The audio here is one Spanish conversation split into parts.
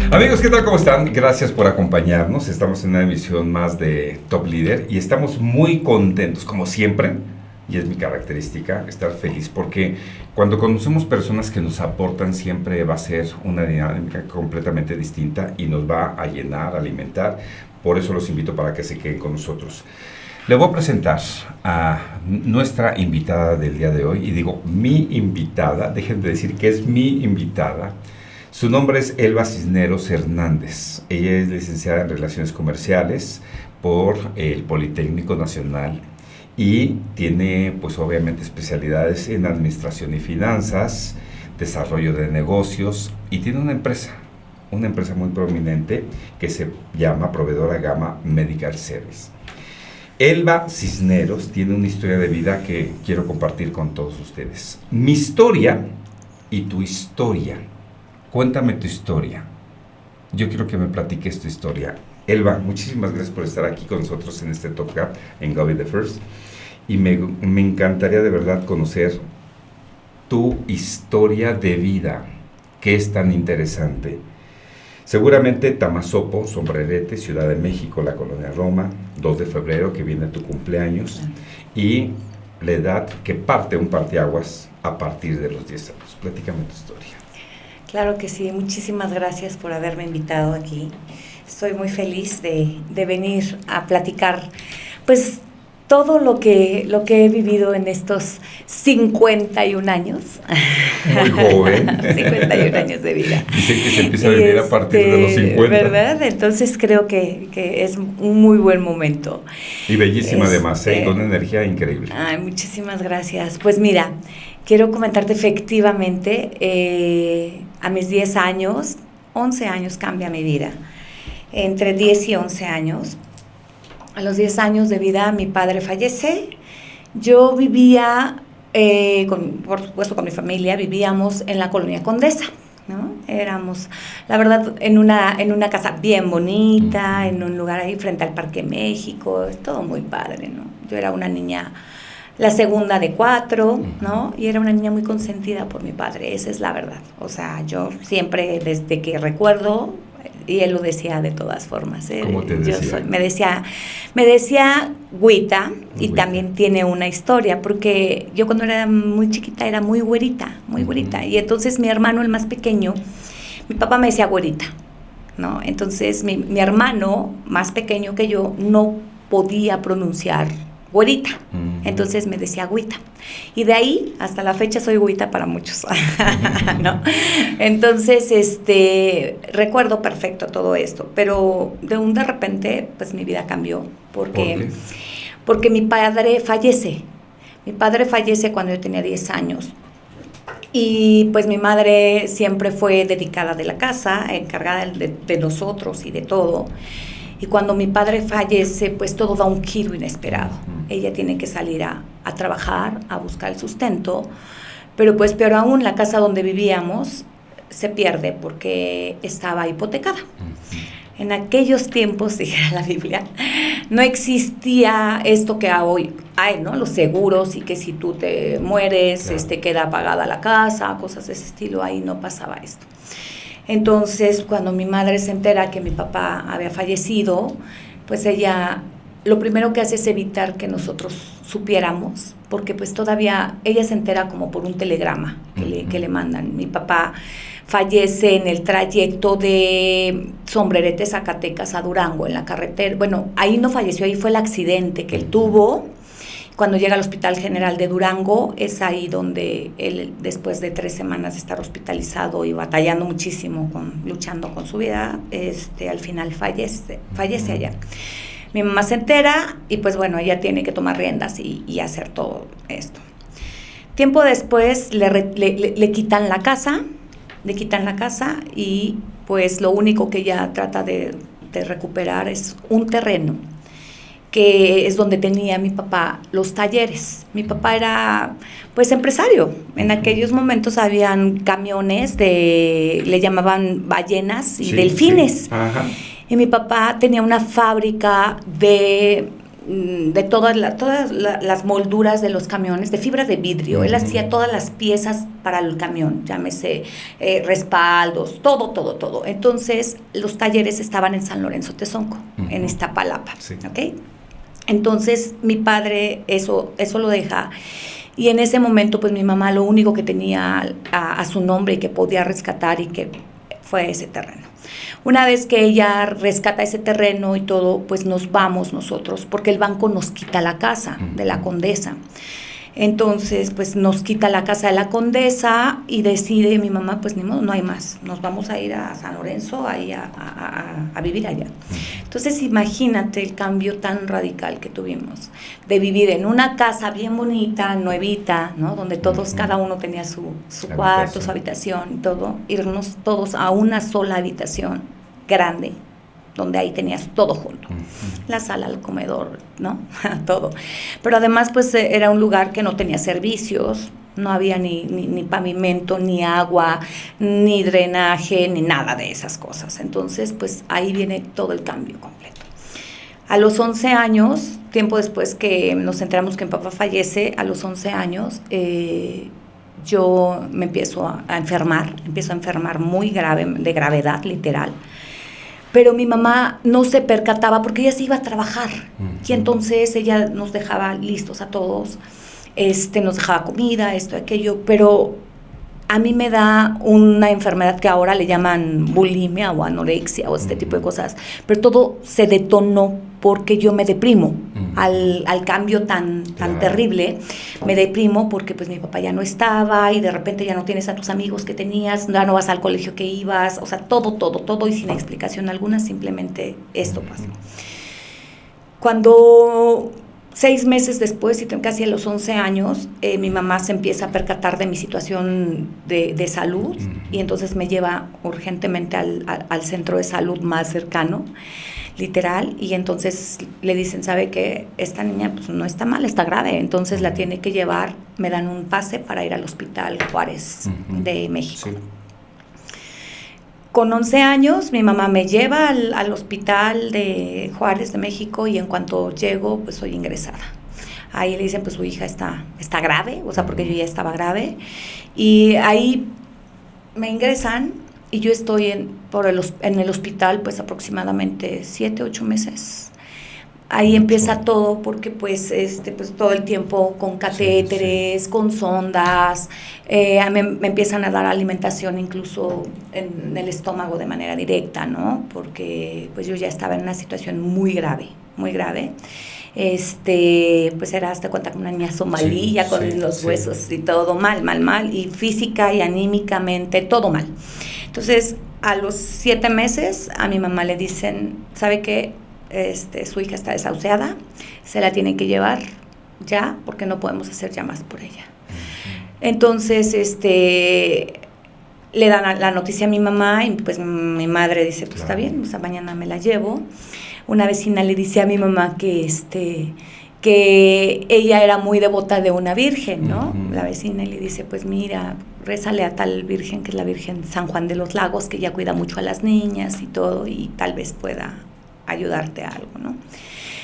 Amigos, ¿qué tal? ¿Cómo están? Gracias por acompañarnos. Estamos en una emisión más de Top Líder y estamos muy contentos, como siempre, y es mi característica, estar feliz, porque cuando conocemos personas que nos aportan, siempre va a ser una dinámica completamente distinta y nos va a llenar, a alimentar. Por eso los invito para que se queden con nosotros. Le voy a presentar a nuestra invitada del día de hoy, y digo mi invitada, dejen de decir que es mi invitada. Su nombre es Elba Cisneros Hernández. Ella es licenciada en Relaciones Comerciales por el Politécnico Nacional y tiene, pues obviamente, especialidades en Administración y Finanzas, Desarrollo de Negocios, y tiene una empresa muy prominente que se llama Proveedora Gama Medical Service. Elba Cisneros tiene una historia de vida que quiero compartir con todos ustedes. Mi historia y tu historia. Cuéntame tu historia. Yo quiero que me platiques tu historia. Elba, muchísimas gracias por estar aquí con nosotros en este Top Gap en Go Be The First. Y me encantaría de verdad conocer tu historia de vida, que es tan interesante. Seguramente Tamazopo, Sombrerete, Ciudad de México, la Colonia Roma, 2 de febrero, que viene tu cumpleaños, y la edad que parte un parteaguas a partir de los 10 años. Platícame tu historia. Claro que sí, muchísimas gracias por haberme invitado aquí. Estoy muy feliz de venir a platicar, pues, todo lo que he vivido en estos 51 años. Muy joven. 51 años de vida. Dicen que se empieza a vivir a partir de los 50. ¿Verdad? Entonces creo que es un muy buen momento. Y bellísima además, con una energía increíble. Ay, muchísimas gracias. Pues mira, quiero comentarte efectivamente, a mis 10 años, 11 años cambia mi vida. Entre 10 y 11 años. A los 10 años de vida mi padre fallece. Yo vivía, por supuesto con mi familia, vivíamos en la Colonia Condesa, ¿no? Éramos, la verdad, en una casa bien bonita, en un lugar ahí frente al Parque México, todo muy padre, ¿no? Yo era una niña, la segunda de 4, ¿no? Y era una niña muy consentida por mi padre, esa es la verdad. O sea, yo siempre, desde que recuerdo, y él lo decía de todas formas. ¿Cómo te decía? Me decía güita, y también tiene una historia, porque yo cuando era muy chiquita era muy güerita, y entonces mi hermano, el más pequeño, mi papá me decía güerita, ¿no? Entonces mi hermano, más pequeño que yo, no podía pronunciar güerita, entonces me decía güita, y de ahí hasta la fecha soy güita para muchos, ¿no? Entonces, recuerdo perfecto todo esto, pero de repente, pues mi vida cambió, porque mi padre fallece cuando yo tenía 10 años, y pues mi madre siempre fue dedicada de la casa, encargada de nosotros y de todo. Y cuando mi padre fallece, pues todo da un giro inesperado. Ella tiene que salir a trabajar, a buscar el sustento, pero pues peor aún, la casa donde vivíamos se pierde porque estaba hipotecada. En aquellos tiempos, dijera la Biblia, no existía esto que hoy hay, ¿no? Los seguros, y que si tú te mueres, claro, queda pagada la casa, cosas de ese estilo. Ahí no pasaba esto. Entonces, cuando mi madre se entera que mi papá había fallecido, pues ella lo primero que hace es evitar que nosotros supiéramos, porque pues todavía ella se entera como por un telegrama que le mandan. Mi papá fallece en el trayecto de Sombrerete, Zacatecas a Durango, en la carretera. Bueno, ahí no falleció, ahí fue el accidente que él tuvo. Cuando llega al Hospital General de Durango, es ahí donde él, después de 3 semanas de estar hospitalizado y batallando muchísimo, luchando con su vida, al final fallece allá. Mi mamá se entera y pues bueno, ella tiene que tomar riendas y hacer todo esto. Tiempo después le quitan la casa, y pues lo único que ella trata de recuperar es un terreno, que es donde tenía mi papá los talleres. Mi papá era pues empresario. En aquellos momentos habían camiones le llamaban ballenas y delfines. Sí. Ajá. Y mi papá tenía una fábrica de de todas las molduras de los camiones, de fibra de vidrio. Él hacía todas las piezas para el camión, llámese respaldos, todo. Entonces, los talleres estaban en San Lorenzo Tezonco, en Iztapalapa, sí. ¿Ok? Entonces, mi padre eso lo deja. Y en ese momento, pues mi mamá lo único que tenía a su nombre y que podía rescatar y que fue ese terreno. Una vez que ella rescata ese terreno y todo, pues nos vamos nosotros, porque el banco nos quita la casa de la Condesa. Entonces, pues nos quita la casa de la Condesa y decide mi mamá, pues ni modo, no hay más, nos vamos a ir a San Lorenzo ahí a vivir allá. Entonces, imagínate el cambio tan radical que tuvimos, de vivir en una casa bien bonita, nuevita, ¿no? Donde todos, cada uno tenía su cuarto, su habitación y todo, irnos todos a una sola habitación grande, donde ahí tenías todo junto, la sala, el comedor, ¿no? Todo. Pero además, pues, era un lugar que no tenía servicios, no había ni pavimento, ni agua, ni drenaje, ni nada de esas cosas. Entonces, pues, ahí viene todo el cambio completo. A los 11 años, tiempo después que nos enteramos que mi papá fallece, a los 11 años, yo me empiezo a enfermar muy grave, de gravedad, literal. Pero mi mamá no se percataba porque ella se iba a trabajar. Y entonces ella nos dejaba listos a todos, nos dejaba comida, esto, aquello, pero a mí me da una enfermedad que ahora le llaman bulimia o anorexia o este tipo de cosas, pero todo se detonó porque yo me deprimo al cambio tan terrible. Me deprimo porque pues mi papá ya no estaba y de repente ya no tienes a tus amigos que tenías, ya no vas al colegio que ibas, o sea, todo y sin explicación alguna, simplemente esto pasó. Cuando 6 meses después, y casi a los 11 años, mi mamá se empieza a percatar de mi situación de salud y entonces me lleva urgentemente al centro de salud más cercano, literal, y entonces le dicen, ¿sabe qué? Esta niña pues no está mal, está grave, entonces la tiene que llevar, me dan un pase para ir al Hospital Juárez de México. Sí. Con 11 años, mi mamá me lleva al Hospital de Juárez de México y en cuanto llego, pues soy ingresada. Ahí le dicen, pues su hija está grave, o sea, porque yo ya estaba grave, y ahí me ingresan y yo estoy en el hospital pues aproximadamente 7, 8 meses. Ahí empieza todo porque pues todo el tiempo con catéteres, con sondas, me empiezan a dar alimentación incluso en el estómago de manera directa, ¿no? Porque pues yo ya estaba en una situación muy grave. Pues era hasta cuenta como una niña somalí, ya con los huesos y todo mal, y física y anímicamente todo mal. Entonces, a los 7 meses, a mi mamá le dicen, ¿sabe qué? Su hija está desahuciada, se la tiene que llevar ya, porque no podemos hacer ya más por ella. Entonces, le dan la noticia a mi mamá y pues mi madre dice, pues está bien, o sea, mañana me la llevo. Una vecina le dice a mi mamá que ella era muy devota de una virgen, ¿no? La vecina le dice, pues mira, rézale a tal virgen, que es la Virgen San Juan de los Lagos, que ella cuida mucho a las niñas y todo, y tal vez pueda ayudarte a algo, ¿no?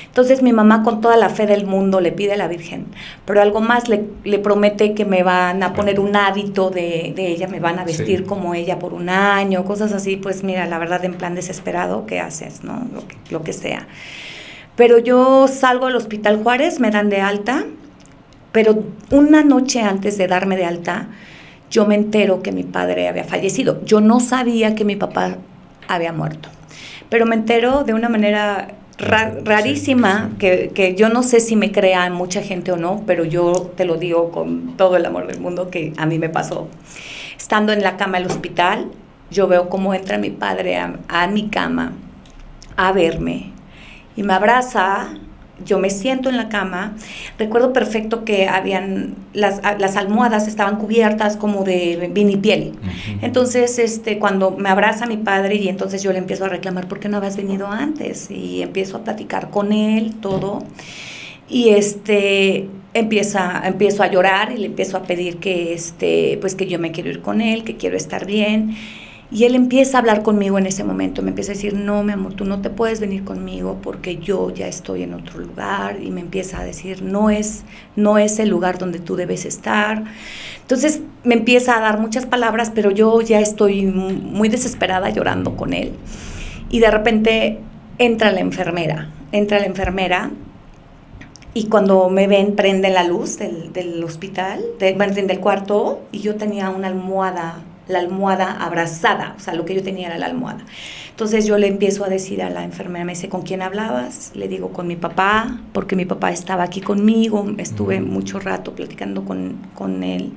Entonces mi mamá con toda la fe del mundo le pide a la Virgen, pero algo más le promete que me van a poner un hábito de ella, me van a vestir como ella por un año, cosas así. Pues mira, la verdad, en plan desesperado, ¿qué haces, no? Lo que sea. Pero yo salgo al Hospital Juárez, me dan de alta, pero una noche antes de darme de alta, yo me entero que mi padre había fallecido. Yo no sabía que mi papá había muerto, pero me entero de una manera rarísima, que yo no sé si me crean mucha gente o no, pero yo te lo digo con todo el amor del mundo que a mí me pasó. Estando en la cama del hospital, yo veo cómo entra mi padre a mi cama a verme y me abraza. Yo me siento en la cama, recuerdo perfecto que habían las almohadas estaban cubiertas como de vinipiel. Entonces, cuando me abraza mi padre y entonces yo le empiezo a reclamar, ¿por qué no habías venido antes? Y empiezo a platicar con él, todo, y empiezo a llorar y le empiezo a pedir que, pues que yo me quiero ir con él, que quiero estar bien. Y él empieza a hablar conmigo en ese momento, me empieza a decir, no, mi amor, tú no te puedes venir conmigo porque yo ya estoy en otro lugar, y me empieza a decir, no es el lugar donde tú debes estar. Entonces me empieza a dar muchas palabras, pero yo ya estoy muy desesperada llorando con él. Y de repente entra la enfermera, y cuando me ven prenden la luz del hospital, del cuarto, y yo tenía una almohada, la almohada abrazada, o sea, lo que yo tenía era la almohada. Entonces yo le empiezo a decir a la enfermera, me dice, ¿con quién hablabas? Le digo, con mi papá, porque mi papá estaba aquí conmigo, estuve mucho rato platicando con él.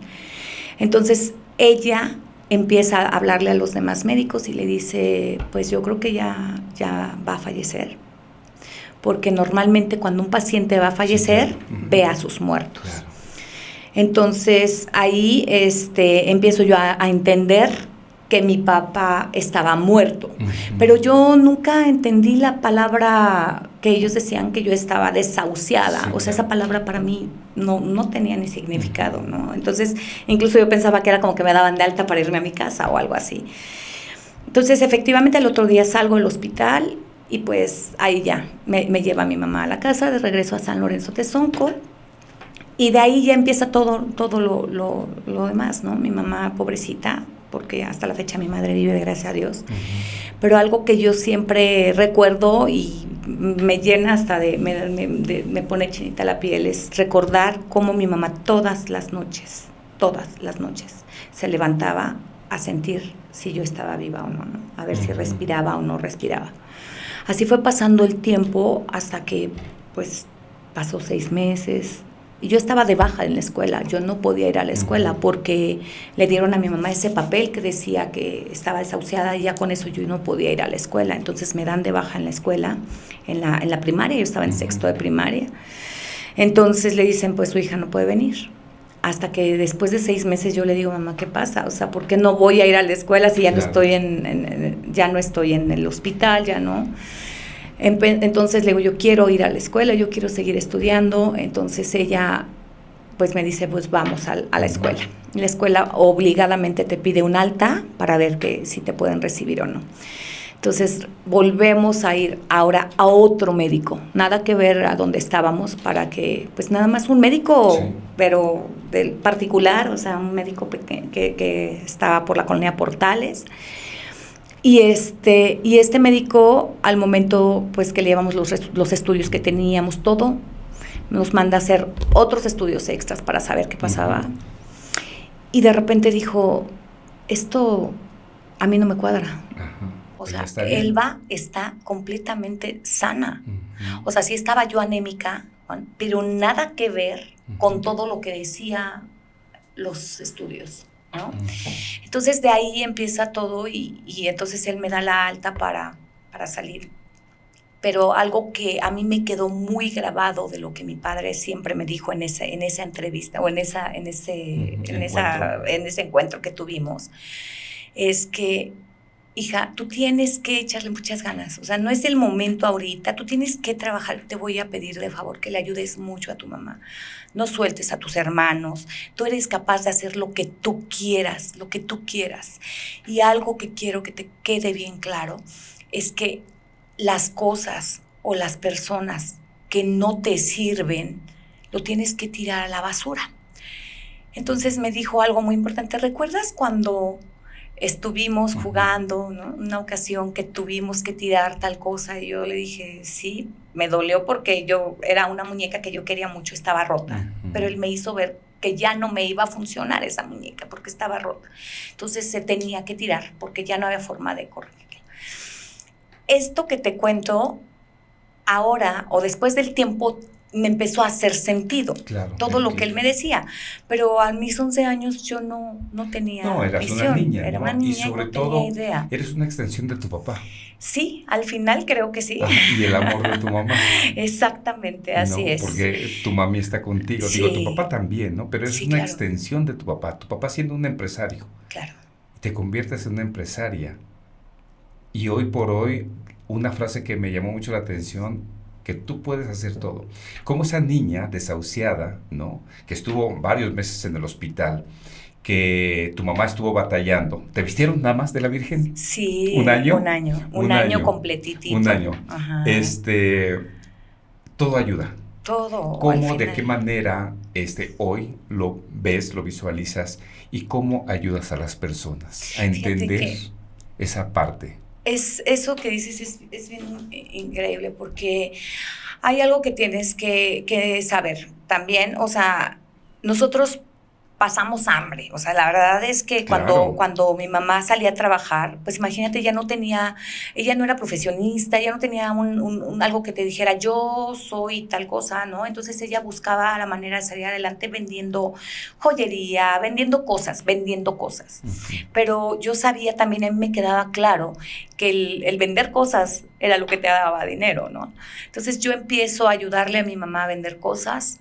Entonces ella empieza a hablarle a los demás médicos y le dice, pues yo creo que ya va a fallecer. Porque normalmente cuando un paciente va a fallecer, ve a sus muertos. Claro. Entonces ahí empiezo yo a entender que mi papá estaba muerto. Pero yo nunca entendí la palabra que ellos decían que yo estaba desahuciada. Sí, o sea, esa palabra para mí no tenía ni significado, ¿no? Entonces, incluso yo pensaba que era como que me daban de alta para irme a mi casa o algo así. Entonces, efectivamente, el otro día salgo del hospital y pues ahí ya me lleva mi mamá a la casa, de regreso a San Lorenzo Tezonco. Y de ahí ya empieza todo lo demás, ¿no? Mi mamá, pobrecita, porque hasta la fecha mi madre vive, gracias a Dios. Pero algo que yo siempre recuerdo y me llena hasta me pone chinita la piel, es recordar cómo mi mamá todas las noches, se levantaba a sentir si yo estaba viva o no, ¿no? A ver si respiraba o no respiraba. Así fue pasando el tiempo hasta que, pues, pasó 6 meses. Y yo estaba de baja en la escuela, yo no podía ir a la escuela porque le dieron a mi mamá ese papel que decía que estaba desahuciada y ya con eso yo no podía ir a la escuela. Entonces me dan de baja en la escuela, en la primaria, yo estaba en sexto de primaria. Entonces le dicen, pues su hija no puede venir. Hasta que después de 6 meses yo le digo, mamá, ¿qué pasa? O sea, ¿por qué no voy a ir a la escuela si ya no estoy ya no estoy en el hospital, ya no? Entonces le digo, yo quiero ir a la escuela, yo quiero seguir estudiando. Entonces ella pues me dice, pues vamos a la escuela. La escuela obligadamente te pide un alta para ver si te pueden recibir o no. Entonces volvemos a ir ahora a otro médico, nada que ver a donde estábamos, para que, pues nada más un médico, sí, pero del particular, o sea, un médico que estaba por la colonia Portales. Y este médico, al momento pues que le llevamos los estudios que teníamos, todo, nos manda a hacer otros estudios extras para saber qué pasaba. Y de repente dijo, esto a mí no me cuadra. O sea, Elba está completamente sana. O sea, sí estaba yo anémica, Juan, pero nada que ver con todo lo que decía los estudios, ¿no? Entonces de ahí empieza todo y entonces él me da la alta para salir. Pero algo que a mí me quedó muy grabado de lo que mi padre siempre me dijo en esa entrevista o en ese encuentro que tuvimos, es que, hija, tú tienes que echarle muchas ganas. O sea, no es el momento ahorita, tú tienes que trabajar. Te voy a pedir de favor que le ayudes mucho a tu mamá. No sueltes a tus hermanos. Tú eres capaz de hacer lo que tú quieras, Y algo que quiero que te quede bien claro es que las cosas o las personas que no te sirven, lo tienes que tirar a la basura. Entonces me dijo algo muy importante. ¿Recuerdas cuando estuvimos jugando, ¿no? Una ocasión que tuvimos que tirar tal cosa? Y yo le dije, sí, me dolió porque yo era una muñeca que yo quería mucho, estaba rota, pero él me hizo ver que ya no me iba a funcionar esa muñeca porque estaba rota. Entonces se tenía que tirar porque ya no había forma de corregirla. Esto que te cuento ahora o después del tiempo me empezó a hacer sentido, claro, todo lo que él me decía, pero a mis 11 años yo no tenía eras visión. Una niña, era ¿no? una niña y sobre no todo tenía idea. Eres una extensión de tu papá. Sí, al final creo que sí. Y el amor de tu mamá. Exactamente, así es. Porque tu mami está contigo, sí. Digo, tu papá también, ¿no? Pero es sí, una claro. extensión de tu papá siendo un empresario. Claro. Te conviertes en una empresaria. Y hoy por hoy, una frase que me llamó mucho la atención, que tú puedes hacer todo. Como esa niña desahuciada, ¿no? Que estuvo varios meses en el hospital, que tu mamá estuvo batallando. ¿Te vistieron nada más de la Virgen? Sí. ¿Un año? Un año completitito. Un año. Ajá. Todo ayuda. Todo. ¿Cómo, de qué manera hoy lo ves, lo visualizas y cómo ayudas a las personas a entender esa parte? Eso que dices es bien increíble, porque hay algo que tienes que saber también. O sea, nosotros pasamos hambre. O sea, la verdad es que Claro. cuando mi mamá salía a trabajar, pues imagínate, ella no era profesionista, ella no tenía algo que te dijera, yo soy tal cosa, ¿no? Entonces ella buscaba la manera de salir adelante vendiendo joyería, vendiendo cosas. Uh-huh. Pero yo sabía también, a mí me quedaba claro que el vender cosas era lo que te daba dinero, ¿no? Entonces yo empiezo a ayudarle a mi mamá a vender cosas.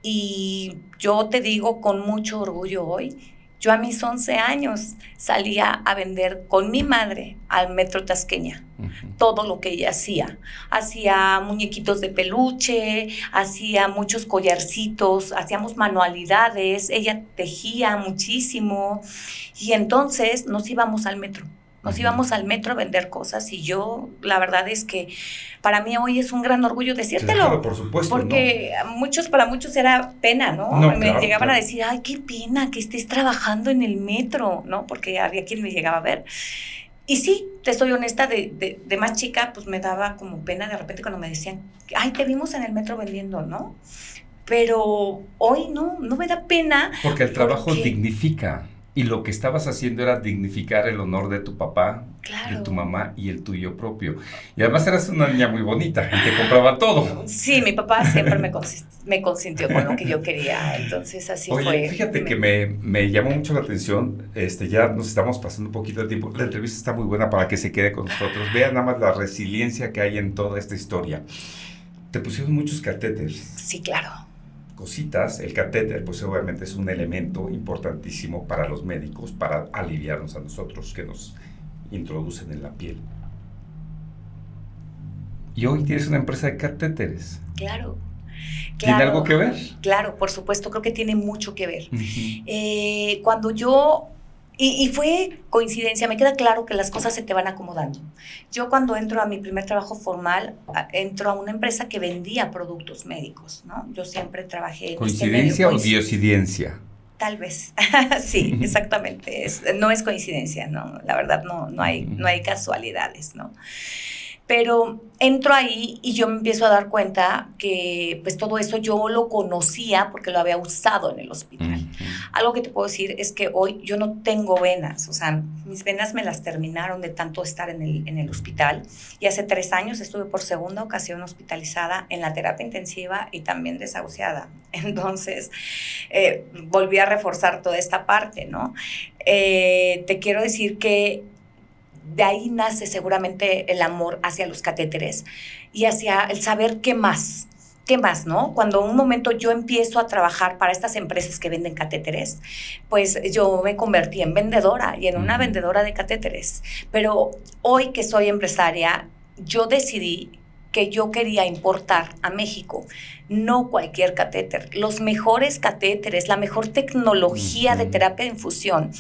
Y yo te digo con mucho orgullo hoy, yo a mis 11 años salía a vender con mi madre al Metro Tasqueña. Uh-huh. Todo lo que ella hacía. Hacía muñequitos de peluche, hacía muchos collarcitos, hacíamos manualidades, ella tejía muchísimo. Y entonces nos íbamos al metro. Nos íbamos al metro a vender cosas, y yo, la verdad es que para mí hoy es un gran orgullo decírtelo. Claro, por supuesto. Porque para muchos era pena, ¿no? No, me claro, llegaban claro. a decir, ay, qué pena que estés trabajando en el metro, ¿no? Porque había quien me llegaba a ver. Y sí, te soy honesta, de más chica, pues me daba como pena de repente cuando me decían, ay, te vimos en el metro vendiendo, ¿no? Pero hoy no me da pena. Porque el trabajo dignifica. Y lo que estabas haciendo era dignificar el honor de tu papá, claro, de tu mamá y el tuyo propio. Y además eras una niña muy bonita y te compraba todo. Sí, mi papá siempre me consintió con lo que yo quería, entonces así fue. Oye, fíjate que me llamó mucho la atención, ya nos estamos pasando un poquito de tiempo. La entrevista está muy buena para que se quede con nosotros. Vean nada más la resiliencia que hay en toda esta historia. Te pusieron muchos catéteres. Sí, claro. Cositas. El catéter, pues obviamente es un elemento importantísimo para los médicos, para aliviarnos a nosotros que nos introducen en la piel. Y hoy tienes una empresa de catéteres. Claro. ¿Tiene algo que ver? Claro, por supuesto, creo que tiene mucho que ver. Uh-huh. Cuando yo... Y fue coincidencia, me queda claro que las cosas se te van acomodando. Yo cuando entro a mi primer trabajo formal, entro a una empresa que vendía productos médicos, ¿no? Yo siempre trabajé en ¿Coincidencia o diosidencia? Tal vez, sí, exactamente. No es coincidencia, ¿no? La verdad no hay casualidades, ¿no? Pero entro ahí y yo me empiezo a dar cuenta que pues todo eso yo lo conocía porque lo había usado en el hospital. Uh-huh. Algo que te puedo decir es que hoy yo no tengo venas, o sea, mis venas me las terminaron de tanto estar en el hospital, y hace 3 años estuve por segunda ocasión hospitalizada en la terapia intensiva y también desahuciada. Entonces, volví a reforzar toda esta parte, ¿no? Te quiero decir que de ahí nace seguramente el amor hacia los catéteres y hacia el saber qué más, ¿no? Cuando un momento yo empiezo a trabajar para estas empresas que venden catéteres, pues yo me convertí en vendedora y en una vendedora de catéteres. Pero hoy que soy empresaria, yo decidí que yo quería importar a México, no cualquier catéter, los mejores catéteres, la mejor tecnología de terapia de infusión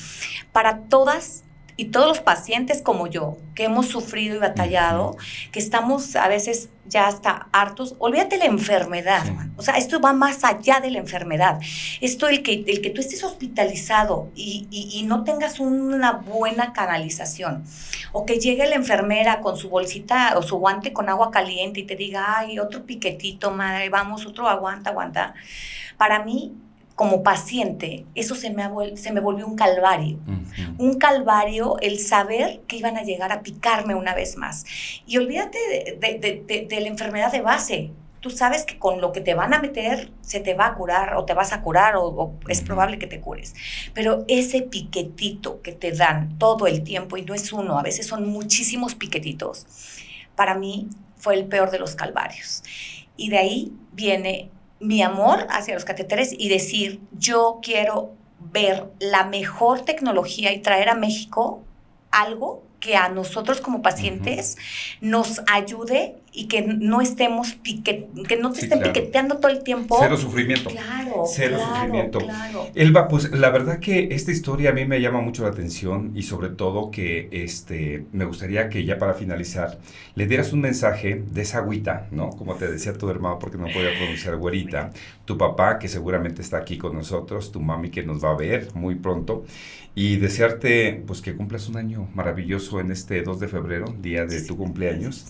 para todas y todos los pacientes como yo, que hemos sufrido y batallado, que estamos a veces ya hasta hartos. Olvídate la enfermedad, man. O sea, esto va más allá de la enfermedad. Esto, el que tú estés hospitalizado y no tengas una buena canalización, o que llegue la enfermera con su bolsita o su guante con agua caliente y te diga, ay, otro piquetito, madre, vamos, otro, aguanta. Para mí, como paciente, eso se me volvió un calvario. Uh-huh. Un calvario el saber que iban a llegar a picarme una vez más. Y olvídate de la enfermedad de base. Tú sabes que con lo que te van a meter se te va a curar o te vas a curar o es probable que te cures. Pero ese piquetito que te dan todo el tiempo, y no es uno, a veces son muchísimos piquetitos, para mí fue el peor de los calvarios. Y de ahí viene mi amor hacia los catéteres y decir, yo quiero ver la mejor tecnología y traer a México algo que a nosotros como pacientes nos ayude y que no estemos que no te Sí, estén claro. piqueteando todo el tiempo. Cero sufrimiento. Claro, Cero claro, sufrimiento. claro. Elba, pues la verdad que esta historia a mí me llama mucho la atención y sobre todo que me gustaría que ya para finalizar le dieras un mensaje de esa agüita, ¿no? Como te decía tu hermano, porque no podía pronunciar güerita, tu papá que seguramente está aquí con nosotros, tu mami que nos va a ver muy pronto y desearte pues que cumplas un año maravilloso en este 2 de febrero, día de tu cumpleaños.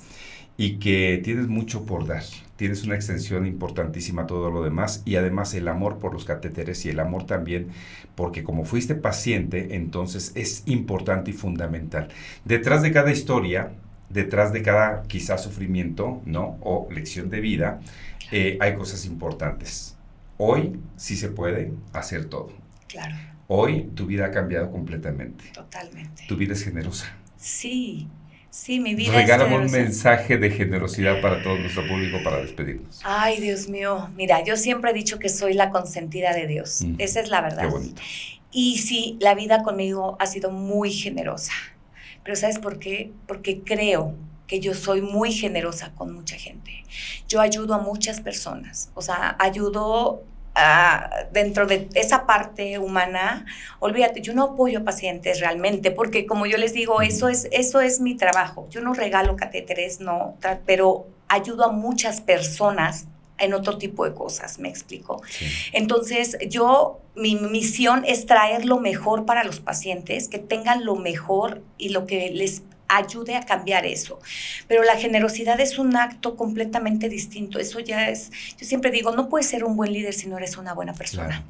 Y que tienes mucho por dar, tienes una extensión importantísima a todo lo demás y además el amor por los catéteres y el amor también porque como fuiste paciente, entonces es importante y fundamental. Detrás de cada historia, detrás de cada quizás sufrimiento, ¿no? O lección de vida, hay cosas importantes. Hoy sí se puede hacer todo. Claro. Hoy tu vida ha cambiado completamente. Totalmente. Tu vida es generosa. Sí. Sí, mi vida Regálame es un mensaje de generosidad para todo nuestro público para despedirnos. Ay, Dios mío. Mira, yo siempre he dicho que soy la consentida de Dios. Esa es la verdad. Qué bonito. Y sí, la vida conmigo ha sido muy generosa. Pero ¿sabes por qué? Porque creo que yo soy muy generosa con mucha gente. Yo ayudo a muchas personas. O sea, ayudo dentro de esa parte humana. Olvídate, yo no apoyo a pacientes realmente, porque como yo les digo, eso es mi trabajo. Yo no regalo catéteres, no, pero ayudo a muchas personas en otro tipo de cosas, ¿me explico? Sí. Entonces, mi misión es traer lo mejor para los pacientes, que tengan lo mejor y lo que les ayude a cambiar eso. Pero la generosidad es un acto completamente distinto. Eso ya es, yo siempre digo, no puedes ser un buen líder si no eres una buena persona. Claro.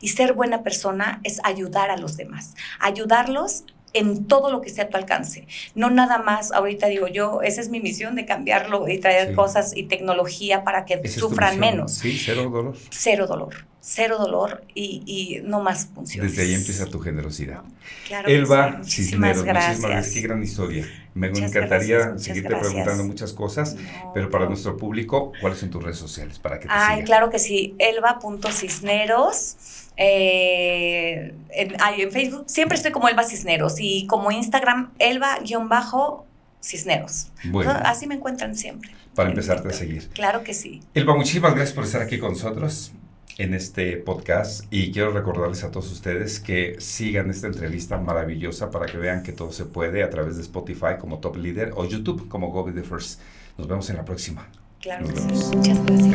Y ser buena persona es ayudar a los demás, ayudarlos en todo lo que esté a tu alcance. No nada más, ahorita digo yo, esa es mi misión de cambiarlo y traer cosas y tecnología para que sufran menos. Sí, cero dolor. Cero dolor. Cero dolor y no más funciones. Desde ahí empieza tu generosidad. ¿No? Claro. Elba sí. Cisneros, Gracias. muchísimas gracias. Qué gran historia. Me encantaría seguirte preguntando muchas cosas, pero para nuestro público, ¿cuáles son tus redes sociales para que te sigan? Claro que sí, elba.cisneros. En Facebook siempre estoy como Elba Cisneros y como Instagram Elba_Cisneros. Bueno, así me encuentran siempre. Para empezarte a seguir. Claro que sí. Elba, muchísimas gracias por estar aquí con nosotros en este podcast y quiero recordarles a todos ustedes que sigan esta entrevista maravillosa para que vean que todo se puede a través de Spotify como Top Leader o YouTube como Go Be The First. Nos vemos en la próxima. Claro que sí. Muchas gracias.